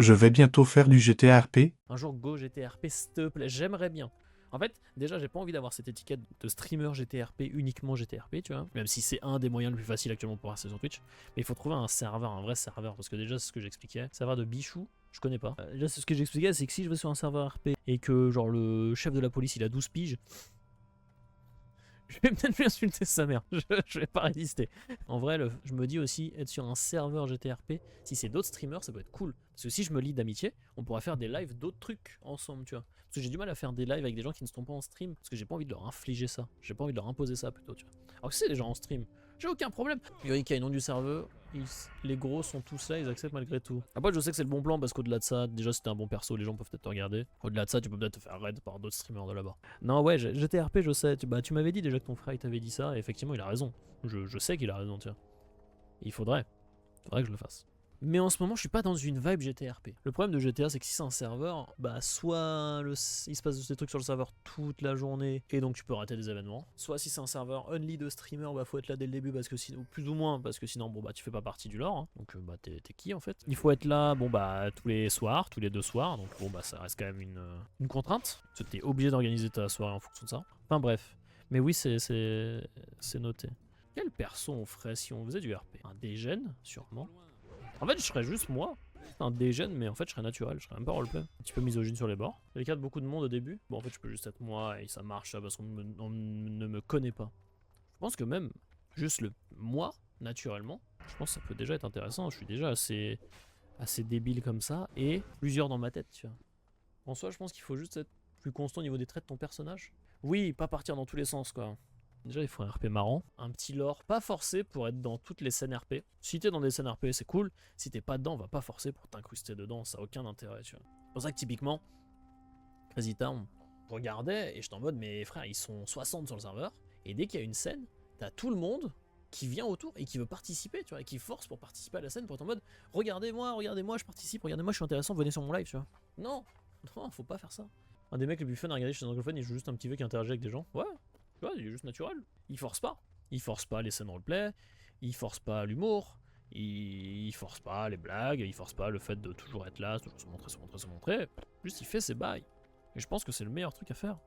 Je vais bientôt faire du GTA RP. Un jour, go GTRP, s'il te plaît, j'aimerais bien. En fait, déjà, j'ai pas envie d'avoir cette étiquette de streamer GTRP, uniquement GTRP, tu vois. Même si c'est un des moyens les plus faciles actuellement pour passer sur Twitch. Mais il faut trouver un serveur, un vrai serveur. Parce que déjà, c'est ce que j'expliquais. Serveur de Bichou, je connais pas. Déjà, c'est ce que j'expliquais, c'est que si je vais sur un serveur RP et que, genre, le chef de la police, il a 12 piges, je vais peut-être lui insulter sa mère, je vais pas résister. En vrai, je me dis aussi, être sur un serveur GTRP, si c'est d'autres streamers, ça peut être cool. Parce que si je me lie d'amitié, on pourrait faire des lives d'autres trucs ensemble, tu vois. Parce que j'ai du mal à faire des lives avec des gens qui ne sont pas en stream, parce que j'ai pas envie de leur infliger ça. J'ai pas envie de leur imposer ça plutôt, tu vois. Alors que si c'est des gens en stream, j'ai aucun problème. Yorick a le nom du serveur, les gros sont tous là, ils acceptent malgré tout. Après, je sais que c'est le bon plan parce qu'au-delà de ça, déjà c'était un bon perso, les gens peuvent peut-être te regarder. Au-delà de ça, tu peux peut-être te faire raid par d'autres streamers de là-bas. Non, ouais, GTRP, je sais. Tu m'avais dit déjà que ton frère il t'avait dit ça, et effectivement, il a raison. Je sais qu'il a raison, tiens. Il faudrait que je le fasse. Mais en ce moment, je suis pas dans une vibe GTRP. Le problème de GTA, c'est que si c'est un serveur, bah soit il se passe des trucs sur le serveur toute la journée et donc tu peux rater des événements. Soit si c'est un serveur only de streamer, bah faut être là dès le début parce que sinon, plus ou moins, parce que sinon, bon bah tu fais pas partie du lore. Hein. Donc bah t'es qui en fait? Il faut être là, bon bah tous les soirs, tous les 2 soirs. Donc bon bah ça reste quand même une contrainte. Parce que t'es obligé d'organiser ta soirée en fonction de ça. Enfin bref. Mais oui, c'est noté. Quel perso on ferait si on faisait du RP? Un dégène, sûrement. En fait, je serais juste moi. Un dégène, mais en fait, je serais naturel. Je serais même pas roleplay. Un petit peu misogyne sur les bords. Les cas de beaucoup de monde au début. Bon, en fait, je peux juste être moi et ça marche ça parce qu'on ne me connaît pas. Je pense que même juste le moi, naturellement, je pense que ça peut déjà être intéressant. Je suis déjà assez débile comme ça et plusieurs dans ma tête, tu vois. En soi, je pense qu'il faut juste être plus constant au niveau des traits de ton personnage. Oui, pas partir dans tous les sens, quoi. Déjà, il faut un RP marrant, un petit lore, pas forcé pour être dans toutes les scènes RP. Si t'es dans des scènes RP, c'est cool. Si t'es pas dedans, on va pas forcer pour t'incruster dedans, ça a aucun intérêt, tu vois. C'est pour ça que typiquement, Crazy Town, je regardais et j'étais en mode, mais frère, ils sont 60 sur le serveur, et dès qu'il y a une scène, t'as tout le monde qui vient autour et qui veut participer, tu vois, et qui force pour participer à la scène pour être en mode, regardez-moi, je participe, regardez-moi, je suis intéressant, venez sur mon live, tu vois. Non, non, faut pas faire ça. Un des mecs les plus fun à regarder chez un anglophone, il joue juste un petit vieux qui interagit avec des gens. Ouais, tu vois, il est juste naturel. Il force pas. Il force pas les scènes roleplay, il force pas l'humour, il force pas les blagues, il force pas le fait de toujours être là, toujours se montrer. Juste il fait ses bails. Et je pense que c'est le meilleur truc à faire.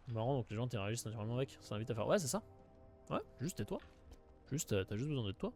Marrant, donc les gens interagissent naturellement avec. Ça invite à faire. Ouais, c'est ça. Ouais, juste tais-toi. Juste, t'as juste besoin de toi.